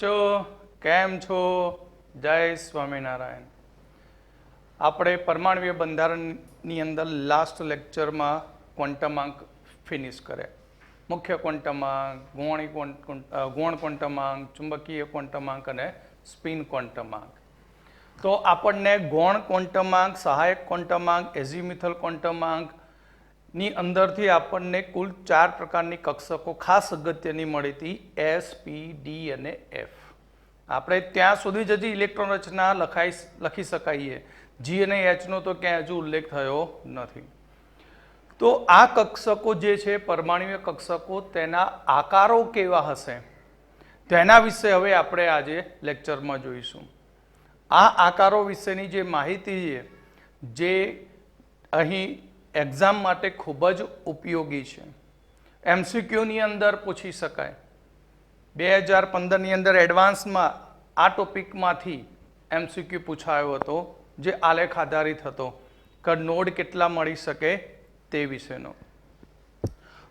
बच्चों केम छो जय स्वामीनारायण। આપણે પરમાણ્વીય બંધારણની અંદર લાસ્ટ લેક્ચરમાં ક્વોન્ટમાંક ફિનિશ કરે, મુખ્ય ક્વોન્ટમાંક, ગૌણ ક્વોન્ટમાંક, ચુંબકીય ક્વોન્ટમાંક અને સ્પિન ક્વોન્ટમાંક. તો આપણને ગૌણ ક્વોન્ટમાંક, સહાયક ક્વોન્ટમાંક, એઝિમ્યુથલ ક્વોન્ટમાંકની અંદરથી આપણને કુલ 4 પ્રકારની કક્ષકો ખાસ અગત્યની મળી હતી, એસ, પી, ડી અને એફ. આપણે ત્યાં સુધી જ હજી ઇલેક્ટ્રોન રચના લખી શકાય, જી અને એચનો તો ક્યાંય હજુ ઉલ્લેખ થયો નથી. તો આ કક્ષકો જે છે પરમાણ્વીય કક્ષકો, તેના આકારો કેવા હશે તેના વિશે હવે આપણે આજે લેક્ચરમાં જોઈશું. આ આકારો વિશેની જે માહિતી છે જે અહીં એક્ઝામ માટે ખૂબ જ ઉપયોગી છે, એમસીક્યુની અંદર પૂછી શકાય. 2015ની અંદર એડવાન્સમાં આ ટોપિકમાંથી એમસીક્યુ પૂછાયો હતો, જે આલેખ આધારિત હતો કે નોડ કેટલા મળી શકે તે વિશેનો.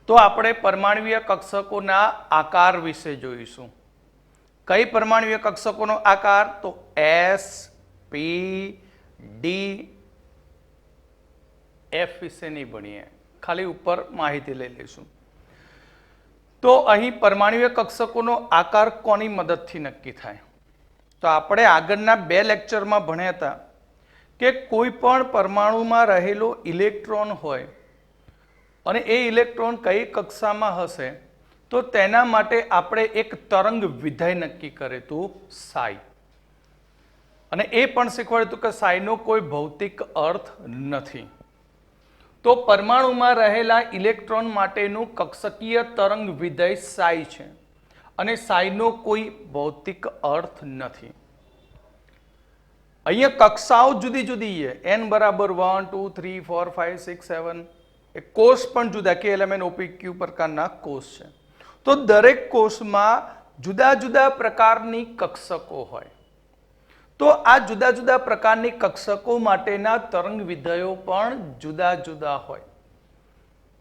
તો આપણે પરમાણ્વીય કક્ષકોના આકાર વિશે જોઈશું. કઈ પરમાણ્વીય કક્ષકોનો આકાર? તો એસ, પી, ડી, એફ વિશે નહીં ભણીએ, ખાલી ઉપર માહિતી લઈ લઈશું. તો અહીં પરમાણ્વીય કક્ષકોનો આકાર કોની મદદથી નક્કી થાય? તો આપણે આગળના 2 લેક્ચરમાં ભણ્યા હતા કે કોઈ પણ પરમાણુમાં રહેલો ઇલેક્ટ્રોન હોય અને એ ઇલેક્ટ્રોન કઈ કક્ષામાં હશે તો તેના માટે આપણે એક તરંગ વિધેય નક્કી કર્યું હતું, સાઈ. અને એ પણ શીખવાડ્યું હતું કે સાઈનો કોઈ ભૌતિક અર્થ નથી. તો પરમાણુમાં રહેલા ઇલેક્ટ્રોન માટેનું કક્ષકીય તરંગ વિધેય સાઈ છે અને સાઈનો કોઈ ભૌતિક અર્થ નથી. અહીંયા કક્ષાઓ જુદી જુદી છે, n બરાબર 1, 2, 3, 4, 5, 6, 7. એ કોષ પણ જુદા, KLMN, OPQ પ્રકારના કોષ છે. તો દરેક કોષમાં જુદા જુદા પ્રકારની કક્ષકો હોય. તો આ જુદા જુદા પ્રકારની કક્ષકો માટેના તરંગ વિધેયો પણ જુદા જુદા હોય.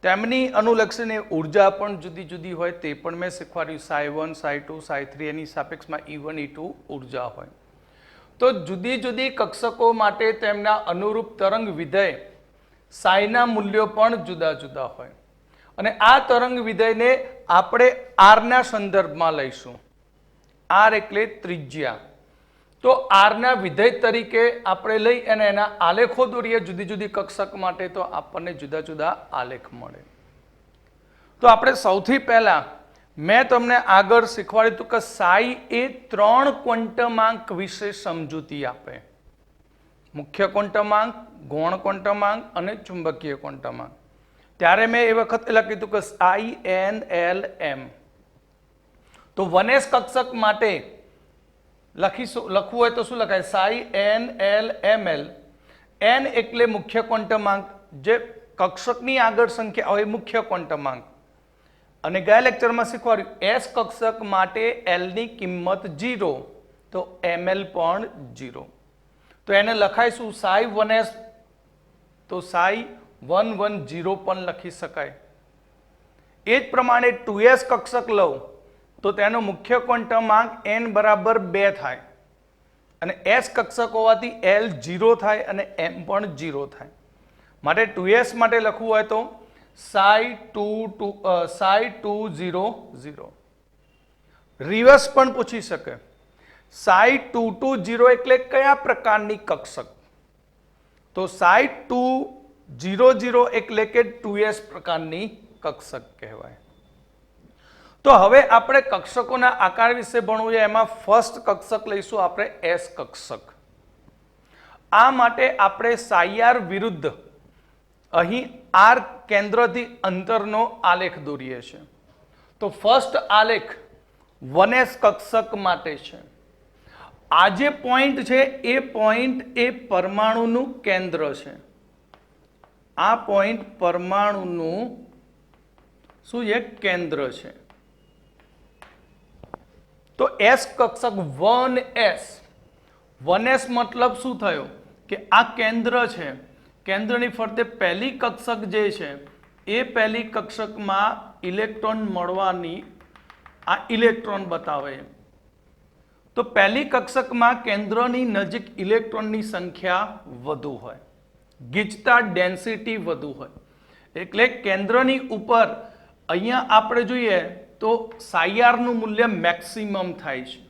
તેમની અનુલક્ષીને ઉર્જા પણ જુદી જુદી હોય, તે પણ મેં શીખવાડ્યું. psi1, psi2, psi3 એની સાપેક્ષમાં E1, E2 ઉર્જા હોય. તો જુદી જુદી કક્ષકો માટે તેમના અનુરૂપ તરંગ વિધેય સાઈના મૂલ્યો પણ જુદા જુદા હોય. અને આ તરંગ વિધેયને આપણે આરના સંદર્ભમાં લઈશું. આર એટલે ત્રિજ્યા. તો આરના વિધેય તરીકે આપણે લઈ અને એના આલેખો દોરીએ જુદી જુદી કક્ષક માટે, તો આપણને જુદા જુદા આલેખ મળે. તો આપણે સૌથી પહેલા મેં તમને આગળ શીખવાડ્યું હતું કે સાઈ એ 3 ક્વોન્ટમાંક વિશે સમજૂતી આપે, મુખ્ય ક્વોન્ટમાંક, ગૌણ ક્વોન્ટમાંક અને ચુંબકીય ક્વોન્ટમાંક. ત્યારે મેં એ વખતે લખ્યું હતું કે સાઈ એન એલ એમ. તો 1s કક્ષક માટે લખવું હોય તો શું લખાય? Psi n l m l. N એટલે મુખ્ય ક્વોન્ટમાંક, જે કક્ષકની આગળ સંખ્યા હોય મુખ્ય ક્વોન્ટમાંક. અને ગયા લેક્ચરમાં શીખવાડ્યું એસ કક્ષક માટે એલ ની કિંમત 0, તો ml પણ 0. તો એને લખાઈશું સાઈ 1s, તો સાઈ 110 પણ લખી શકાય. એ જ પ્રમાણે 2s કક્ષક લઉં તો તેનો મુખ્ય ક્વોન્ટમાંક n બરાબર 2 થાય અને s કક્ષક હોવાથી l 0 થાય અને m પણ 0 થાય. માટે 2s માટે લખવું હોય તો psi 200. રિવર્સ પણ પૂછી શકે, psi 220 એટલે કયા પ્રકારની કક્ષક? તો psi 200 એટલે કે 2s પ્રકારની કક્ષક કહેવાય. તો હવે આપણે કક્ષકોના આકાર વિશે ભણવું છે. એમાં ફર્સ્ટ કક્ષક લઈશું આપણે એસ કક્ષક. આ માટે આપણે સાઈ વિરુદ્ધ અહીં આર કેન્દ્રથી અંતરનો આલેખ દોરીએ છીએ. તો ફર્સ્ટ આલેખ 1s કક્ષક માટે છે. આ જે પોઈન્ટ છે એ પોઈન્ટ એ પરમાણુનું કેન્દ્ર છે. આ પોઈન્ટ પરમાણુનું શું છે? કેન્દ્ર છે. તો એસ કક્ષક 1s. 1s મતલબ શું થયો કે આ કેન્દ્ર છે, કેન્દ્રની ફરતે પહેલી કક્ષક જે છે એ પહેલી કક્ષકમાં ઇલેક્ટ્રોન મળવાની આ ઇલેક્ટ્રોન બતાવે. તો પહેલી કક્ષકમાં કેન્દ્રની નજીક ઇલેક્ટ્રોનની સંખ્યા વધુ હોય, ગીચતા ડેન્સિટી વધુ હોય, એટલે કેન્દ્રની ઉપર અહીંયા આપણે જોઈએ તો સાયરનું મૂલ્ય મેક્સિમમ થાય છે.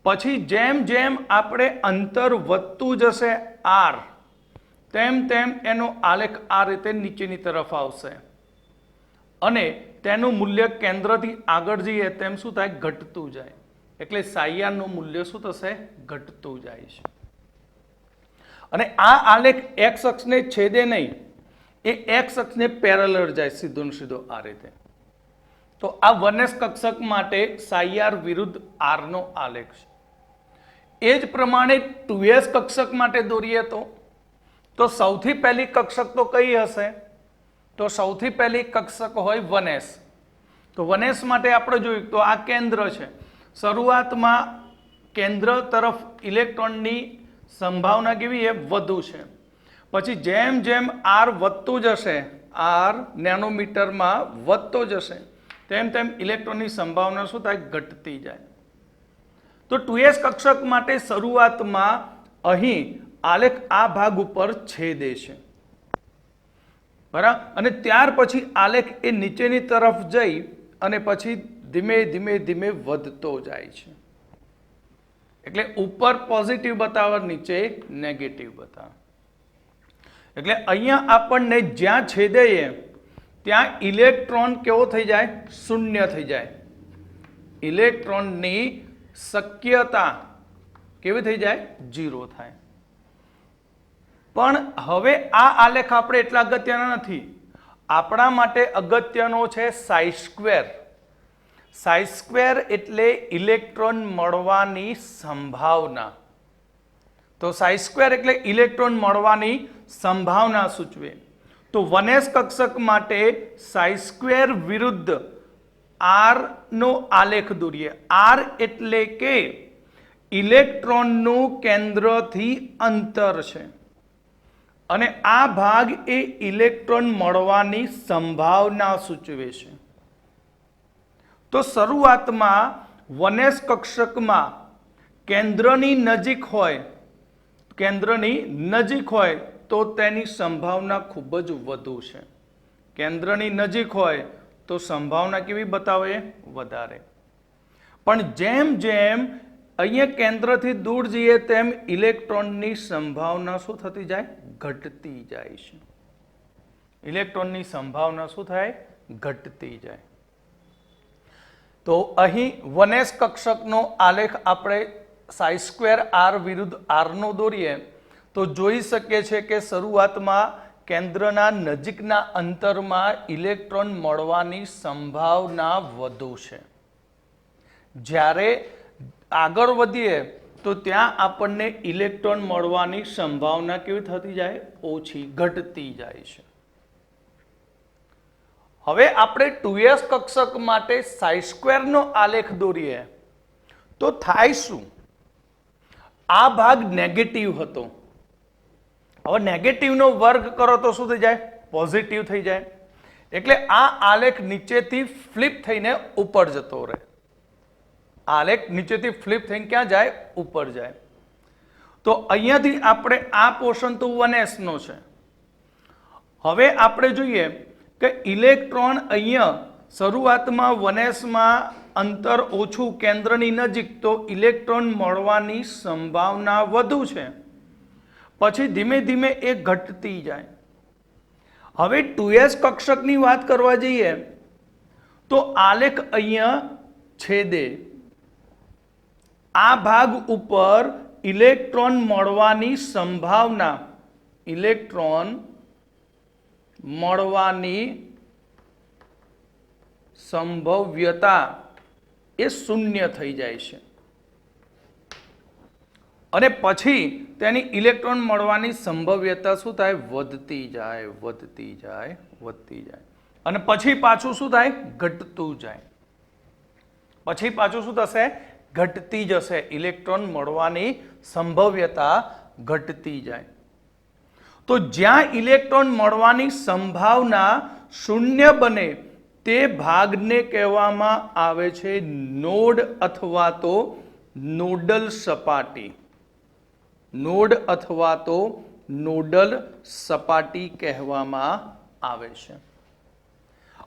પછી જેમ જેમ આપણે અંતર વધતું જશે r, તેમ તેમ એનો આલેખ આ રીતે નીચેની તરફ આવશે અને તેનું મૂલ્ય કેન્દ્રથી આગળ જઈએ તેમ શું થાય, ઘટતું જાય. એટલે સાયરનું મૂલ્ય શું થશે, ઘટતું જાય છે. અને આ આલેખ એક્સ અક્ષને છેદે નહીં, એ એક્સ અક્ષને પેરેલલ જાય સીધો ને સીધો આ રીતે. તો આ 1s કક્ષક માટે સાયર વિરુદ્ધ r નો આલેખ છે. એ જ પ્રમાણે 2s કક્ષક માટે દોરીએ તો સૌથી પહેલી કક્ષક તો કઈ હશે, તો સૌથી પહેલી કક્ષક હોય 1s. તો 1s માટે આપણે જોયું તો આ કેન્દ્ર છે. શરૂઆતમાં કેન્દ્ર તરફ ઇલેક્ટ્રોનની સંભાવના કેવી છે, વધુ છે. પછી જેમ જેમ r વધતું જશે, r નેનોમીટરમાં વધતો જશે, તેમ તેમ ઇલેક્ટ્રોનની સંભાવના શું થાય, ઘટતી જાય. તો 2s કક્ષક માટે શરૂઆતમાં અહીં આલેખ આ ભાગ ઉપર છેદે છે, બરાબર, અને ત્યાર પછી આલેખ એ નીચેની તરફ જઈ અને પછી ધીમે ધીમે ધીમે વધતો જાય છે. એટલે ઉપર પોઝિટિવ બતાવે, નીચે નેગેટિવ બતાવે. એટલે અહીંયા આપણને જ્યાં છેદે ત્યાં ઇલેક્ટ્રોન કેવો થઈ જાય, શૂન્ય થઈ જાય. ઇલેક્ટ્રોનની શક્યતા કેવી થઈ જાય, 0 થાય. પણ હવે આ આલેખ આપણે એટલા અગત્યના નથી. આપણા માટે અગત્યનો છે સાઈ સ્ક્વેર. સાઈ સ્ક્વેર એટલે ઇલેક્ટ્રોન મળવાની સંભાવના. તો સાઈ સ્ક્વેર એટલે ઇલેક્ટ્રોન મળવાની સંભાવના સૂચવે. તો 1s કક્ષક માટે સાઈ સ્ક્વેર વિરુદ્ધ r નો આલેખ દોરીએ. r એટલે કે ઇલેક્ટ્રોનનું કેન્દ્રથી અંતર છે અને આ ભાગ એ ઇલેક્ટ્રોન મળવાની સંભાવના સૂચવે છે. તો શરૂઆતમાં 1s કક્ષકમાં કેન્દ્રની નજીક હોય તો તેની સંભાવના ખૂબ જ વધુ છે. કેન્દ્રની નજીક હોય તો સંભાવના કેવી બતાવે, વધારે. પણ જેમ જેમ અહીંયા કેન્દ્રથી દૂર જઈએ તેમ ઇલેક્ટ્રોનની સંભાવના શું થતી જાય, ઘટતી જાય છે. ઇલેક્ટ્રોનની સંભાવના શું થાય, ઘટતી જાય. તો અહીં 1s કક્ષકનો આલેખ આપણે સાઈ સ્ક્વેર r વિરુદ્ધ r નો દોરીએ તો જોઈ શકીએ છીએ કે શરૂઆતમાં કેન્દ્રના નજીકના અંતરમાં ઇલેક્ટ્રોન મળવાની સંભાવના વધુ છે. જ્યારે આગળ વધીએ તો ત્યાં આપણને ઇલેક્ટ્રોન મળવાની સંભાવના કેવી થતી જાય, ઓછી, ઘટતી જાય છે. હવે આપણે 2s કક્ષક માટે સાઈ સ્ક્વેરનો આલેખ દોરીએ તો થાય શું, આ ભાગ નેગેટિવ હતો. હવે નેગેટિવનો વર્ગ કરો તો શું થઈ જાય, પોઝિટિવ થઈ જાય. એટલે આ આલેખ નીચેથી ફ્લિપ થઈને ઉપર જતો રહે. આલેખ નીચેથી ફ્લિપ થઈને ક્યાં જાય, ઉપર જાય. તો અહીંયાથી આપણે આ પોર્શન તો 1s નો છે. હવે આપણે જોઈએ કે ઇલેક્ટ્રોન અહીંયા શરૂઆતમાં 1s માં અંતર ઓછું, કેન્દ્રની નજીક, તો ઇલેક્ટ્રોન મળવાની સંભાવના વધુ છે. પછી ધીમે ધીમે એ ઘટતી જાય. હવે 2s કક્ષકની વાત કરવા જઈએ તો આલેખ અહીંયા છેદે. આ ભાગ ઉપર ઇલેક્ટ્રોન મળવાની સંભાવના, ઇલેક્ટ્રોન મળવાની સંભવ્યતા એ શૂન્ય થઈ જાય છે અને પછી તેની ઇલેક્ટ્રોન મળવાની સંભવ્યતા શું થાય, વધતી જાય, વધતી જાય, વધતી જાય. અને પછી પાછું શું થાય, ઘટતું જાય. પછી પાછું શું થશે, ઘટતી જશે. ઇલેક્ટ્રોન મળવાની સંભવ્યતા ઘટતી જાય. તો જ્યાં ઇલેક્ટ્રોન મળવાની સંભાવના શૂન્ય બને તે ભાગને કહેવામાં આવે છે નોડ અથવા તો નોડલ સપાટી, નોડ અથવા તો નોડલ સપાટી કહેવામાં આવે છે.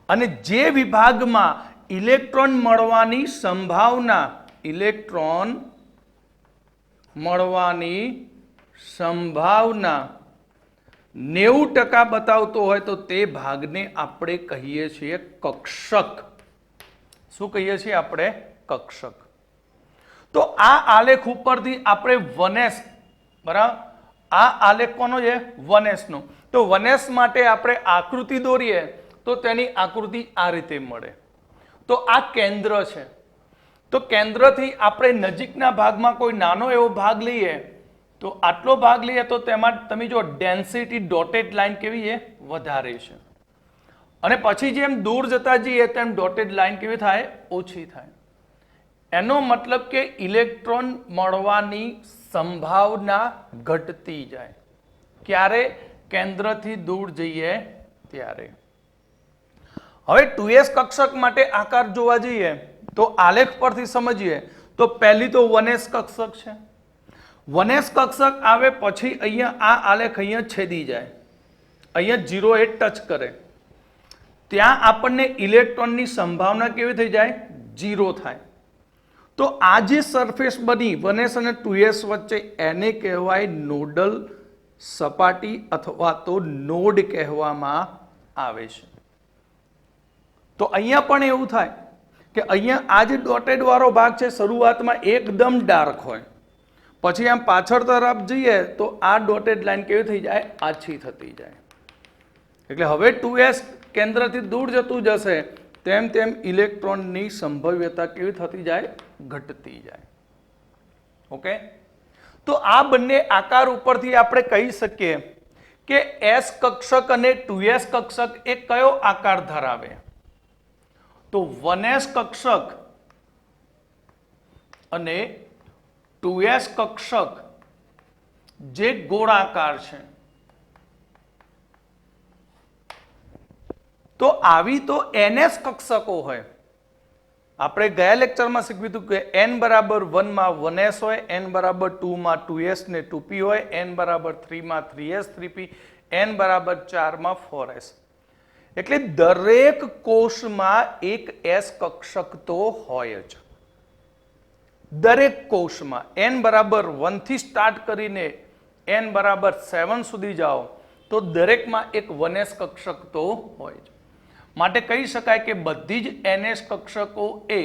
અને જે વિભાગમાં ઇલેક્ટ્રોન મળવાની સંભાવના, ઇલેક્ટ્રોન મળવાની સંભાવના 90% બતાવતો હોય તો તે ભાગને આપણે કહીએ છીએ કક્ષક. શું કહીએ છીએ આપણે? કક્ષક. તો આ આલેખ ઉપરથી આપણે 1s, બરાબર, આ આલેખ કોનો છે? 1s નો. તો 1s માટે આપણે આકૃતિ દોરીએ તો તેની આકૃતિ આ રીતે મળે. તો આ કેન્દ્ર છે. તો કેન્દ્રથી આપણે નજીકના ભાગમાં કોઈ નાનો એવો ભાગ લઈએ તો આટલો ભાગ લઈએ તો તેમાં તમે જો ડેન્સિટી ડોટેડ લાઈન કેવી છે? વધારે છે. અને પછી જેમ દૂર જતા જઈએ તેમ ડોટેડ લાઈન કેવી થાય? ઓછી થાય. એનો મતલબ કે ઇલેક્ટ્રોન મળવાની સંભાવના ઘટતી જાય. ક્યારે? કેન્દ્રથી દૂર જઈએ ત્યારે. હવે 2s કક્ષક માટે આકાર જોવા જઈએ તો આલેખ પરથી સમજીએ તો પહેલી તો 1s કક્ષક છે. 1s કક્ષક આવે પછી અહીંયા આ આલેખ અહીંયા છેદી જાય, અહીંયા 0 ટચ કરે, ત્યાં આપણને ઇલેક્ટ્રોનની સંભાવના કેવી થઈ જાય? 0 થાય. તો આ જે સરફેસ બની 1s અને 2s વચ્ચે એને કહેવાય નોડલ સપાટી અથવા તો નોડ કહેવામાં આવે છે. તો અહીંયા પણ એવું થાય કે અહીંયા આ જે ડોટેડ વાળો ભાગ છે શરૂઆતમાં એકદમ ડાર્ક હોય, પછી આમ પાછળ તરફ જઈએ તો આ ડોટેડ લાઈન કેવી થઈ જાય? આછી થતી જાય. એટલે હવે 2s કેન્દ્રથી દૂર જતું જશે તેમ તેમ ઇલેક્ટ્રોનની સંભવ્યતા કેવી થતી જાય? ઘટતી જાય. ઓકે, તો આ બંને આકાર ઉપરથી આપણે કહી શકીએ કે s કક્ષક અને 2s કક્ષક એ કયો આકાર ધરાવે? તો 1s કક્ષક અને 2s કક્ષક જે ગોળાકાર છે, તો આવી તો ns કક્ષકો હોય. આપણે ગયા લેક્ચરમાં શીખવ્યું હતું કે n બરાબર 1 માં 1s હોય, n બરાબર 2 માં 2s ને 2p હોય, n બરાબર 3 માં 3s 3p, n બરાબર 4 માં 4s. એટલે દરેક કોષમાં એક s કક્ષક તો હોય જ. દરેક કોષમાં n બરાબર 1 થી સ્ટાર્ટ કરીને n બરાબર 7 સુધી જાઓ તો દરેકમાં એક 1s કક્ષક તો હોય જ. માટે કહી શકાય કે બધી જ ns કક્ષકો એ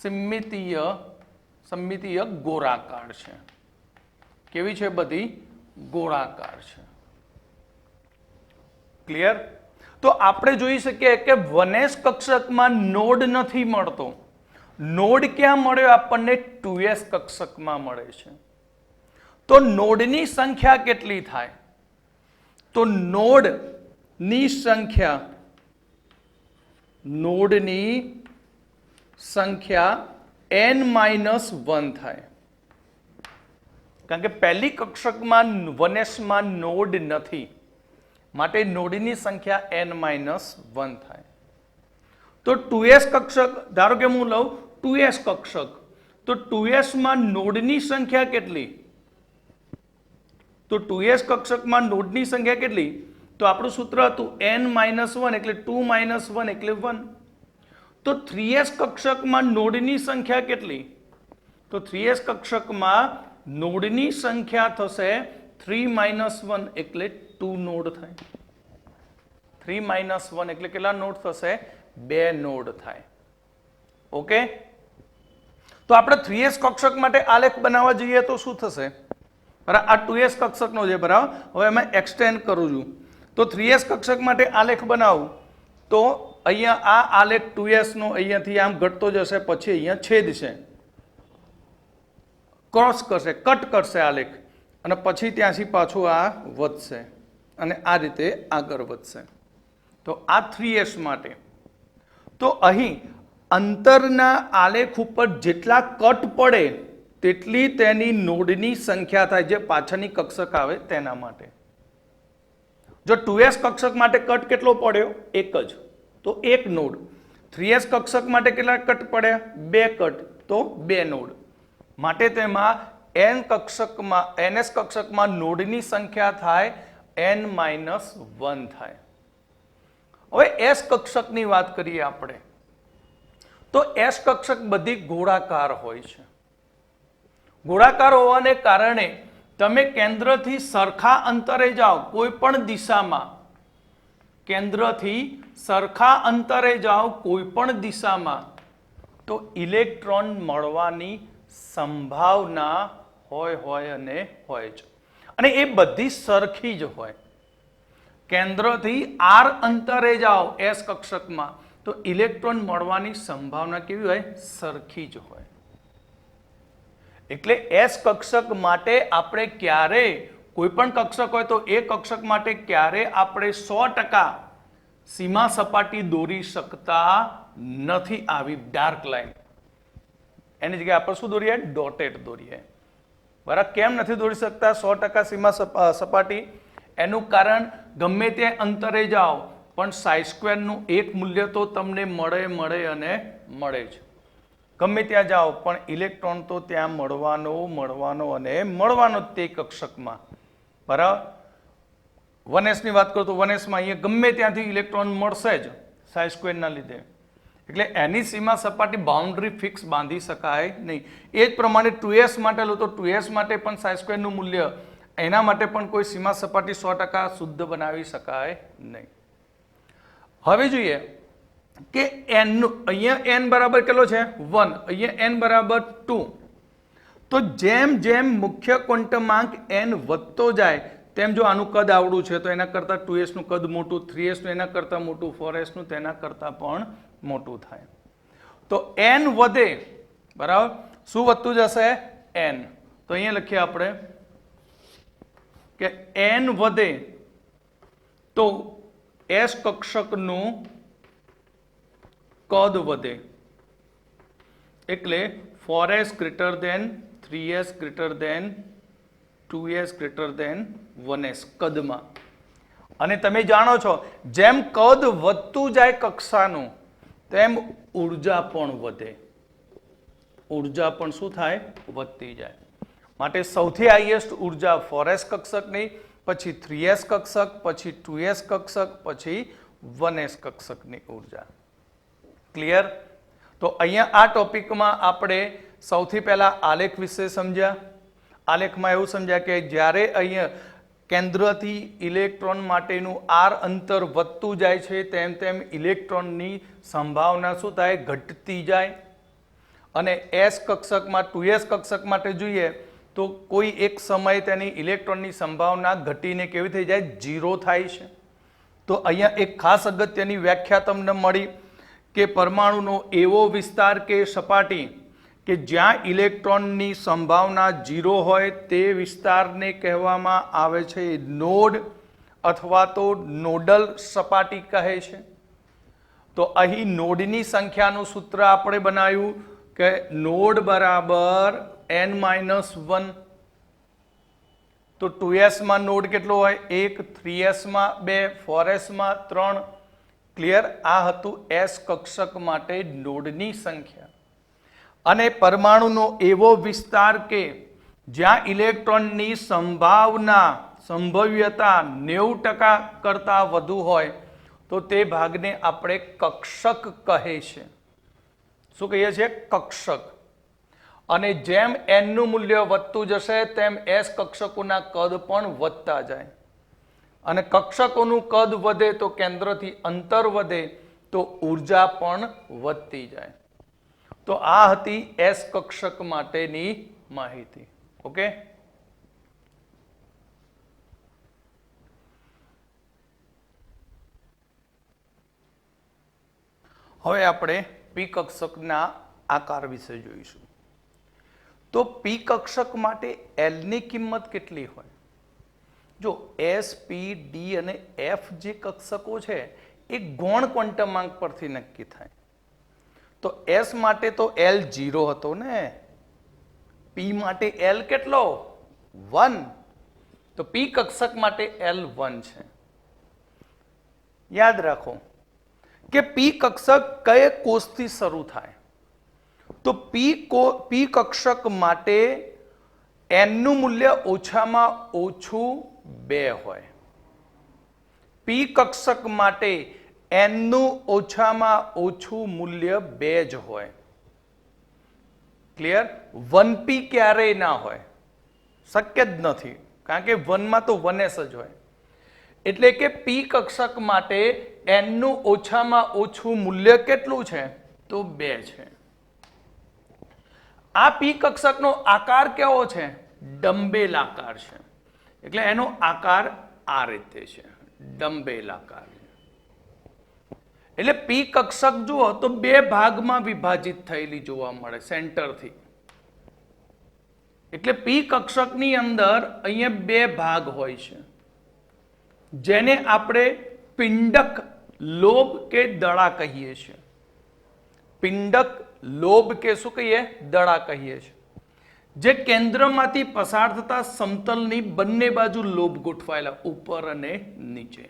સમમિતીય ગોળાકાર છે. કેવી છે? બધી ગોળાકાર છે. ક્લિયર? તો આપણે જોઈ શકીએ કે 1s કક્ષકમાં નોડ નથી મળતો. નોડ ક્યાં મળ્યો? આપણને 2s કક્ષકમાં મળે છે. તો નોડની સંખ્યા કેટલી થાય? તો નોડની સંખ્યા n-1 થાય. કારણ કે પહેલી કક્ષકમાં 1s માં નોડ નથી, માટે નોડની સંખ્યા n-1 થાય. તો 2s કક્ષક, ધારો કે હું લઉં 2s કક્ષક, તો 2s માં નોડની સંખ્યા કેટલી? તો 2s કક્ષકમાં નોડની સંખ્યા કેટલી? તો આપણું સૂત્ર હતું n-1 એટલે 2 - 1 એટલે 1. તો 3s કક્ષકમાં નોડની સંખ્યા કેટલી? તો 3s કક્ષકમાં નોડની સંખ્યા થશે 3 - 1 એટલે 2 નોડ થાય. 3 - 1 એટલે કેટલા નોડ થશે? 2 નોડ થાય. ઓકે, તો આપણે 3s કક્ષક માટે આલેખ બનાવવા જઈએ તો શું થશે? બરાબર, આ 2s કક્ષકનો છે, બરાબર. હવે એમાં એક્સટેન્ડ કરું છું. તો 3s કક્ષક માટે આલેખ બનાવું તો અહીંયા આ આલેખ 2s નો અહીંયાથી આમ ઘટતો જશે, પછી અહીંયા છેદ છે, ક્રોસ કરશે, કટ કરશે આલેખ, અને પછી ત્યાંથી પાછું આ વધશે અને આ રીતે આગળ વધશે. તો આ 3s માટે. તો અહીં અંતરના આલેખ ઉપર જેટલા કટ પડે તેટલી તેની નોડની સંખ્યા થાય, જે પાછળની કક્ષક આવે તેના માટે. જો 2s કક્ષક માટે કટ કેટલો પડ્યો? એક જ, તો એક નોડ. 3s કક્ષક માટે કેટલા કટ પડ્યા? 2 કટ, તો 2 નોડ. માટે તેમાં ns કક્ષકમાં નોડની સંખ્યા થાય n-1 થાય. હવે એસ કક્ષકની વાત કરીએ આપણે, તો એસ કક્ષક બધી ગોળાકાર હોય છે. ગોળાકાર હોવાને કારણે તમે કેન્દ્રથી સરખા અંતરે જાઓ, કોઈ પણ દિશામાં, કેન્દ્રથી સરખા અંતરે જાઓ કોઈ પણ દિશામાં, તો ઇલેક્ટ્રોન મળવાની સંભાવના હોય અને હોય જ. અને એ બધી સરખી જ હોય. કેન્દ્રથી આર અંતરે જાઓ એસ કક્ષકમાં, તો ઇલેક્ટ્રોન મળવાની સંભાવના કેવી હોય? સરખી જ હોય. એટલે એસ કક્ષક માટે આપણે ક્યારે, કોઈ પણ કક્ષક હોય તો એ કક્ષક માટે ક્યારે આપણે 100% સીમા સપાટી દોરી શકતા નથી. આવી ડાર્ક લાઈન એની જગ્યાએ આપણે શું દોરીએ? ડોટેડ દોરીએ. બરાબર? કેમ નથી દોરી શકતા 100% સીમા સપાટી? એનું કારણ, ગમે તે અંતરે જાઓ પણ સાઈ નું એક મૂલ્ય તો તમને મળે જ. ગમે ત્યાં જાઓ પણ ઇલેક્ટ્રોન તો ત્યાં મળવાનો જ તે કક્ષકમાં. બરાબર? 1s ની વાત કરું તો 1s માં અહીંયા ગમે ત્યાંથી ઇલેક્ટ્રોન મળશે જ સાઈ ના લીધે. એટલે એની સીમા સપાટી બાઉન્ડ્રી ફિક્સ બાંધી શકાય નહીં. એ જ પ્રમાણે 2s માટે લો તો 2s માટે પણ સાઈ નું મૂલ્ય, એના માટે પણ કોઈ સીમા સપાટી 100% શુદ્ધ બનાવી શકાય નહીં. હવે જોઈએ કે n નું, અહીંયા n બરાબર કેટલો છે? 1, અહીંયા n બરાબર 2. તો જેમ જેમ મુખ્ય ક્વોન્ટમાંક n વધતો જાય તેમ, જો આનું કદ આવડું છે તો એના કરતાં 2s નું કદ મોટું, 3s નું એના કરતાં મોટું, 4s નું તેના કરતાં પણ મોટું થાય. તો n વધે, બરાબર? શું વધતું જશે? n. તો અહીંયા લખીએ આપણે કે n વધે તો એસ કક્ષકનું કદ વધે. એટલે 4s greater than 3s greater than 2s greater than 1s કદમાં. અને તમે જાણો છો જેમ કદ વધતું જાય કક્ષાનું તેમ ઉર્જા પણ વધે. ઉર્જા પણ શું થાય? વધતી જાય. માટે સૌથી હાઈએસ્ટ ઉર્જા 4s કક્ષકની, પછી 3s કક્ષક, પછી 2s કક્ષક, પછી 1s કક્ષકની ઉર્જા. ક્લિયર? તો અહીંયા આ ટોપિકમાં આપણે સૌથી પહેલા આલેખ વિશે સમજ્યા. આલેખમાં એવું સમજ્યા કે જ્યારે અહીંયા કેન્દ્રથી ઇલેક્ટ્રોન માટેનું આર અંતર વધતું જાય છે તેમ તેમ ઇલેક્ટ્રોનની સંભાવના શું થાય? ઘટતી જાય. અને એસ કક્ષકમાં, 2s કક્ષક માટે જોઈએ તો કોઈ એક સમયે તેની ઇલેક્ટ્રોનની સંભાવના ઘટીને કેવી થઈ જાય? 0 થાય છે. તો અહીંયા એક ખાસ અગત્યની વ્યાખ્યા તમને મળી કે પરમાણુનો એવો વિસ્તાર કે સપાટી કે જ્યાં ઇલેક્ટ્રોનની સંભાવના 0 હોય તે વિસ્તારને કહેવામાં આવે છે નોડ, અથવા તો નોડલ સપાટી કહે છે. તો અહીં નોડની સંખ્યાનું સૂત્ર આપણે બનાવ્યું કે નોડ બરાબર n-1. તો 2s માં નોડ કેટલો હોય? 1, 3s માં 2, 4s માં 3. ક્લિયર? આ હતું એસ કક્ષક માટે નોડની સંખ્યા. અને પરમાણુનો એવો વિસ્તાર કે જ્યાં ઇલેક્ટ્રોનની સંભવ્યતા 90% કરતાં વધુ હોય તો તે ભાગને આપણે કક્ષક કહે છે. શું કહીએ છીએ? કક્ષક. અને જેમ n નું મૂલ્ય વધતું જશે તેમ એસ કક્ષકોના કદ પણ વધતા જાય. અને કક્ષકોનું કદ વધે તો કેન્દ્રથી અંતર વધે તો ઉર્જા પણ વધતી જાય. તો આ હતી એસ કક્ષક માટેની માહિતી. ઓકે? હવે આપણે પી કક્ષકના આકાર વિશે જોઈશું. તો પી કક્ષક માટે એલ ની કિંમત કેટલી હોય? જો એસ, પી, ડી અને એફ જે કક્ષકો છે એ ગૌણ ક્વોન્ટમાંક પરથી નક્કી થાય. તો એસ માટે તો એલ 0 હતો ને, પી માટે એલ કેટલો? 1. તો પી કક્ષક માટે એલ 1 છે. યાદ રાખો કે પી કક્ષક કયે કોષથી શરૂ થાય? તો પી કક્ષક માટે n નું મૂલ્ય ઓછામાં ઓછું 2 હોય. પી કક્ષક માટે n નું ઓછામાં ઓછું મૂલ્ય 2 જ હોય. ક્લિયર? 1p ક્યારેય ના હોય, શક્ય જ નથી, કારણ કે 1 માં તો 1s જ હોય. એટલે કે પી કક્ષક માટે n નું ઓછામાં ઓછું મૂલ્ય કેટલું છે? તો 2 છે. આ પી કક્ષકનો આકાર કેવો છે? ડંબેલ આકાર છે. એટલે એનો આકાર આ રીતે છે, ડંબેલ આકાર. એટલે પી કક્ષક જુઓ તો 2 ભાગમાં વિભાજિત થયેલી જોવા મળે સેન્ટરથી. એટલે પી કક્ષકની અંદર અહીંયા 2 ભાગ હોય છે, જેને આપણે પિંડક, લોબ કે દડા કહીએ છીએ. પિંડક, લોબ કે શું કહીએ? દડા કહીએ છીએ. જે કેન્દ્રમાંથી પસાર થતા સમતલની બંને બાજુ લોબ ગોઠવાયેલા ઉપર અને નીચે.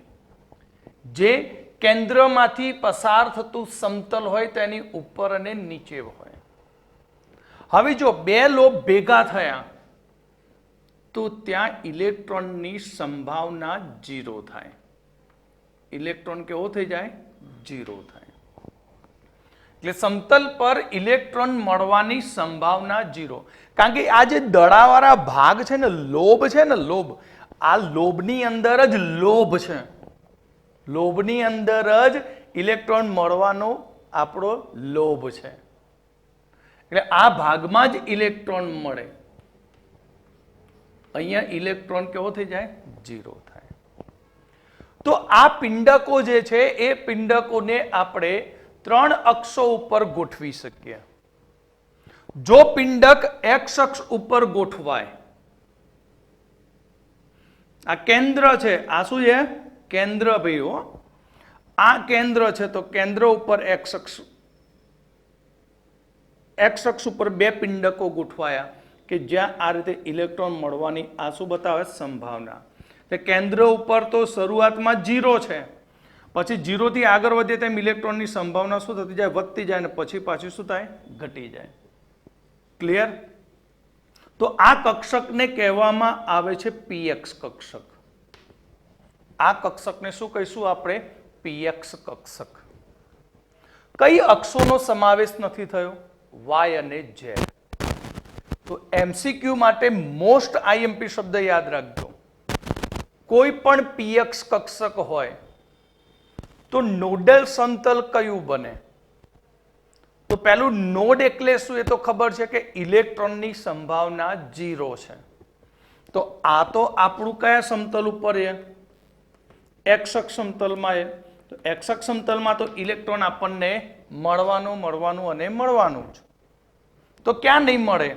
જે કેન્દ્રમાંથી પસાર થતું સમતલ હોય તેની ઉપર અને નીચે હોય. હવે જો 2 લોબ ભેગા થયા તો ત્યાં ઇલેક્ટ્રોનની સંભાવના 0 થાય. ઇલેક્ટ્રોન કેવો થઈ જાય? 0 થાય. એટલે સમતલ પર ઇલેક્ટ્રોન મળવાની સંભાવના 0. કારણ કે આ જે દડાવાળા ભાગ છે ને, લોબ છે ને, લોબ, આ લોબની અંદર જ લોબ છે. લોબની અંદર જ ઇલેક્ટ્રોન મળવાનો આપણો લોબ છે. એટલે આ ભાગમાં જ ઇલેક્ટ્રોન મળે. અહીંયા ઇલેક્ટ્રોન કેવો થઈ જાય? 0 થાય. તો આ પિંડકો જે છે એ પિંડકોને આપણે 3 અક્ષો ઉપર ગોઠવી શકીએ. જો પિંડક x અક્ષ ઉપર ગોઠવાય, આ કેન્દ્ર છે, આ શું છે? કેન્દ્ર ભાઈઓ. આ કેન્દ્ર છે, તો કેન્દ્ર ઉપર x અક્ષ ઉપર 2 પિંડકો ગોઠવાયા કે જ્યાં આ રીતે ઇલેક્ટ્રોન મળવાની આ શું બતાવે? સંભાવના. એટલે કેન્દ્ર ઉપર તો શરૂઆતમાં 0 છે, પછી 0 થી આગળ વધે તેમ ઇલેક્ટ્રોનની સંભાવના શું થતી જાય? વધતી જાય, અને પછી પાછી શું થાય? ઘટી જાય. ક્લિયર? તો આ કક્ષકને કહેવામાં આવે છે px કક્ષક. આ કક્ષકને શું કહીશું આપણે? px કક્ષક. કઈ અક્ષોનો સમાવેશ નથી થયો? y અને z. તો MCQ માટે મોસ્ટ IMP શબ્દ યાદ રાખજો. કોઈ પણ px કક્ષક હોય તો નોડલ સમતલ કયું બને? તો પહેલું નોડ એટલે શું એ તો ખબર છે કે ઇલેક્ટ્રોનની સંભાવના 0 છે. તો આ તો આપણું કયા સમતલ ઉપર છે? x અક્ષ સમતલમાં છે. તો x અક્ષ સમતલમાં તો ઇલેક્ટ્રોન આપણને મળવાનું અને મળવાનું જ. તો ક્યાં નહીં મળે?